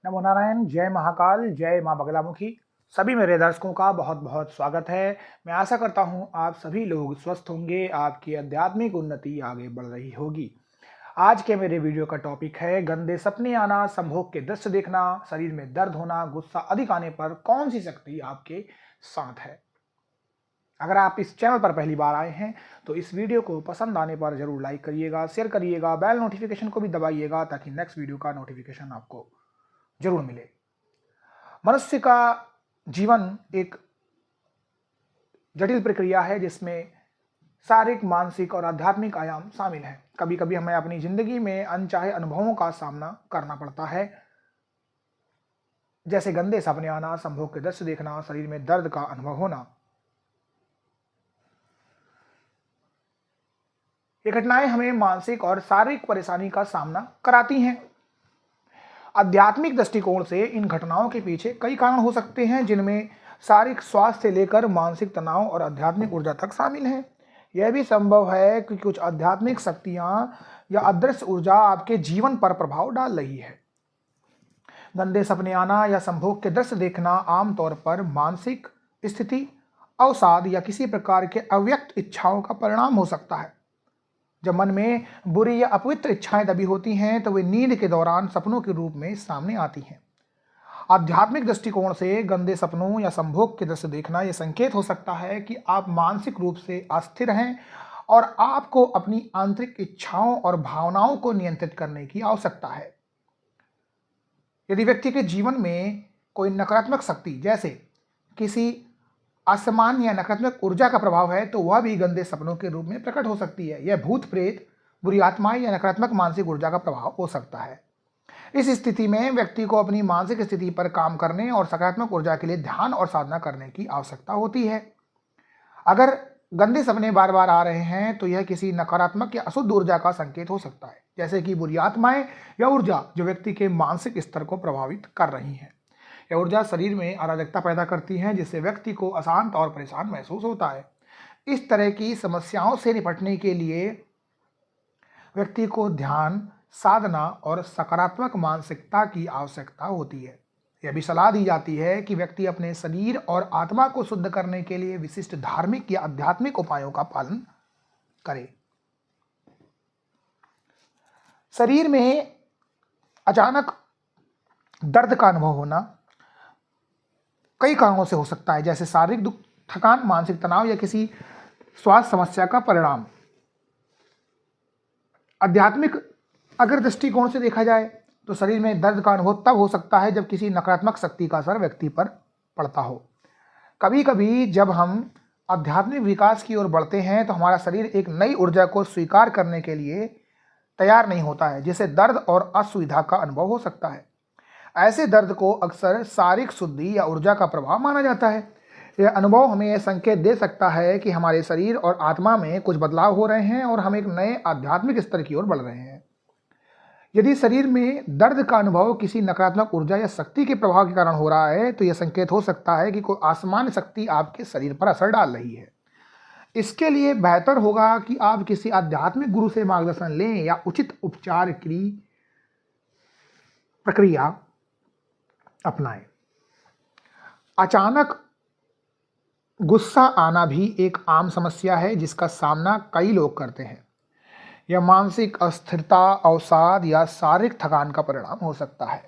नमो नारायण, जय महाकाल, जय माँ बगलामुखी। सभी मेरे दर्शकों का बहुत बहुत स्वागत है। मैं आशा करता हूँ आप सभी लोग स्वस्थ होंगे, आपकी आध्यात्मिक उन्नति आगे बढ़ रही होगी। आज के मेरे वीडियो का टॉपिक है गंदे सपने आना, संभोग के दृश्य देखना, शरीर में दर्द होना, गुस्सा अधिक आने पर कौन सी शक्ति आपके साथ है। अगर आप इस चैनल पर पहली बार आए हैं तो इस वीडियो को पसंद आने पर जरूर लाइक करिएगा, शेयर करिएगा, बेल नोटिफिकेशन को भी दबाइएगा ताकि नेक्स्ट वीडियो का नोटिफिकेशन आपको जरूर मिले। मनुष्य का जीवन एक जटिल प्रक्रिया है जिसमें शारीरिक, मानसिक और आध्यात्मिक आयाम शामिल हैं। कभी कभी हमें अपनी जिंदगी में अनचाहे अनुभवों का सामना करना पड़ता है, जैसे गंदे सपने आना, संभोग के दृश्य देखना, शरीर में दर्द का अनुभव होना। ये घटनाएं हमें मानसिक और शारीरिक परेशानी का सामना कराती हैं। आध्यात्मिक दृष्टिकोण से इन घटनाओं के पीछे कई कारण हो सकते हैं, जिनमें शारीरिक स्वास्थ्य से लेकर मानसिक तनाव और आध्यात्मिक ऊर्जा तक शामिल हैं। यह भी संभव है कि कुछ आध्यात्मिक शक्तियां या अदृश्य ऊर्जा आपके जीवन पर प्रभाव डाल रही है। गंदे सपने आना या संभोग के दृश्य देखना आमतौर पर मानसिक स्थिति, अवसाद या किसी प्रकार के अव्यक्त इच्छाओं का परिणाम हो सकता है। जब मन में बुरी या अपवित्र इच्छाएं दबी होती हैं तो वे नींद के दौरान सपनों के रूप में सामने आती हैं। आध्यात्मिक दृष्टिकोण से गंदे सपनों या संभोग के दृश्य देखना यह संकेत हो सकता है कि आप मानसिक रूप से अस्थिर हैं और आपको अपनी आंतरिक इच्छाओं और भावनाओं को नियंत्रित करने की आवश्यकता है। यदि व्यक्ति के जीवन में कोई नकारात्मक शक्ति, जैसे किसी असमान या नकारात्मक ऊर्जा का प्रभाव है, तो वह भी गंदे सपनों के रूप में प्रकट हो सकती है। यह भूत प्रेत, बुरी आत्माएं या नकारात्मक मानसिक ऊर्जा का प्रभाव हो सकता है। इस स्थिति में व्यक्ति को अपनी मानसिक स्थिति पर काम करने और सकारात्मक ऊर्जा के लिए ध्यान और साधना करने की आवश्यकता होती है। अगर गंदे सपने बार बार आ रहे हैं तो यह किसी नकारात्मक या अशुद्ध ऊर्जा का संकेत हो सकता है, जैसे कि बुरी आत्माएं या ऊर्जा जो व्यक्ति के मानसिक स्तर को प्रभावित कर रही है। यह ऊर्जा शरीर में अराजकता पैदा करती है, जिससे व्यक्ति को अशांत और परेशान महसूस होता है। इस तरह की समस्याओं से निपटने के लिए व्यक्ति को ध्यान, साधना और सकारात्मक मानसिकता की आवश्यकता होती है। यह भी सलाह दी जाती है कि व्यक्ति अपने शरीर और आत्मा को शुद्ध करने के लिए विशिष्ट धार्मिक या आध्यात्मिक उपायों का पालन करे। शरीर में अचानक दर्द का अनुभव होना कई कारणों से हो सकता है, जैसे शारीरिक दुख, थकान, मानसिक तनाव या किसी स्वास्थ्य समस्या का परिणाम। आध्यात्मिक अगर दृष्टिकोण से देखा जाए तो शरीर में दर्द का अनुभव तब हो सकता है जब किसी नकारात्मक शक्ति का असर व्यक्ति पर पड़ता हो। कभी कभी जब हम आध्यात्मिक विकास की ओर बढ़ते हैं तो हमारा शरीर एक नई ऊर्जा को स्वीकार करने के लिए तैयार नहीं होता है, जिससे दर्द और असुविधा का अनुभव हो सकता है। ऐसे दर्द को अक्सर शारीरिक शुद्धि या ऊर्जा का प्रभाव माना जाता है। यह अनुभव हमें यह संकेत दे सकता है कि हमारे शरीर और आत्मा में कुछ बदलाव हो रहे हैं और हम एक नए आध्यात्मिक स्तर की ओर बढ़ रहे हैं। यदि शरीर में दर्द का अनुभव किसी नकारात्मक ऊर्जा या शक्ति के प्रभाव के कारण हो रहा है तो यह संकेत हो सकता है कि कोई आसमानी शक्ति आपके शरीर पर असर डाल रही है। इसके लिए बेहतर होगा कि आप किसी आध्यात्मिक गुरु से मार्गदर्शन लें या उचित उपचार की प्रक्रिया अपनाएं। अचानक गुस्सा आना भी एक आम समस्या है जिसका सामना कई लोग करते हैं। यह मानसिक अस्थिरता, अवसाद या शारीरिक थकान का परिणाम हो सकता है।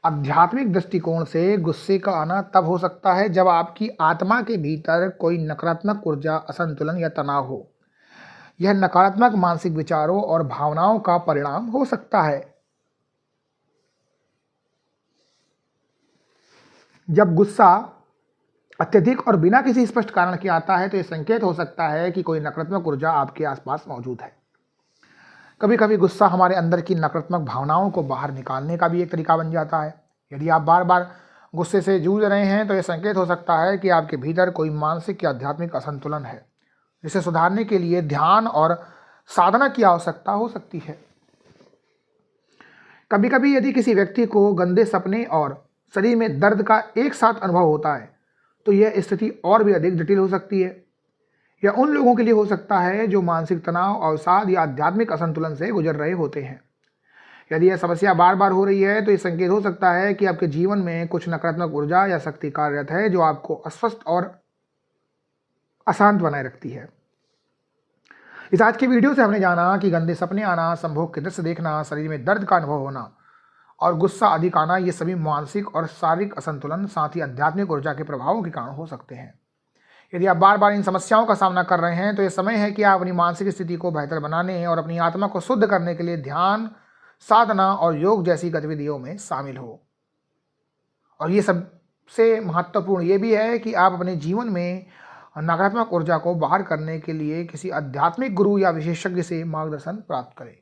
आध्यात्मिक दृष्टिकोण से गुस्से का आना तब हो सकता है जब आपकी आत्मा के भीतर कोई नकारात्मक ऊर्जा, असंतुलन या तनाव हो। यह नकारात्मक मानसिक विचारों और भावनाओं का परिणाम हो सकता है। जब गुस्सा अत्यधिक और बिना किसी स्पष्ट कारण के आता है तो यह संकेत हो सकता है कि कोई नकारात्मक ऊर्जा आपके आसपास मौजूद है। कभी कभी गुस्सा हमारे अंदर की नकारात्मक भावनाओं को बाहर निकालने का भी एक तरीका बन जाता है। यदि आप बार बार गुस्से से जूझ रहे हैं तो यह संकेत हो सकता है कि आपके भीतर कोई मानसिक या आध्यात्मिक असंतुलन है, जिसे सुधारने के लिए ध्यान और साधना की आवश्यकता हो सकती है। कभी कभी यदि किसी व्यक्ति को गंदे सपने और शरीर में दर्द का एक साथ अनुभव होता है तो यह स्थिति और भी अधिक जटिल हो सकती है। यह उन लोगों के लिए हो सकता है जो मानसिक तनाव, अवसाद या आध्यात्मिक असंतुलन से गुजर रहे होते हैं। यदि यह समस्या बार बार हो रही है तो ये संकेत हो सकता है कि आपके जीवन में कुछ नकारात्मक ऊर्जा या शक्ति कार्यरत है जो आपको अस्वस्थ और अशांत बनाए रखती है। इस आज की वीडियो से हमने जाना कि गंदे सपने आना, संभोग के दृश्य देखना, शरीर में दर्द का अनुभव होना और गुस्सा अधिक आना, ये सभी मानसिक और शारीरिक असंतुलन साथ ही आध्यात्मिक ऊर्जा के प्रभावों के कारण हो सकते हैं। यदि आप बार बार इन समस्याओं का सामना कर रहे हैं तो यह समय है कि आप अपनी मानसिक स्थिति को बेहतर बनाने और अपनी आत्मा को शुद्ध करने के लिए ध्यान, साधना और योग जैसी गतिविधियों में शामिल हो। और ये सबसे महत्वपूर्ण ये भी है कि आप अपने जीवन में नकारात्मक ऊर्जा को बाहर करने के लिए किसी आध्यात्मिक गुरु या विशेषज्ञ से मार्गदर्शन प्राप्त करें।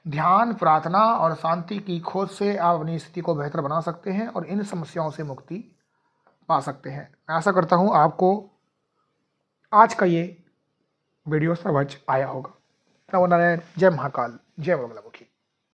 ध्यान, प्रार्थना और शांति की खोज से आप अपनी स्थिति को बेहतर बना सकते हैं और इन समस्याओं से मुक्ति पा सकते हैं। मैं आशा करता हूँ आपको आज का ये वीडियो समझ आया होगा। नमो नारायण। जय महाकाल, जय मंगलामुखी।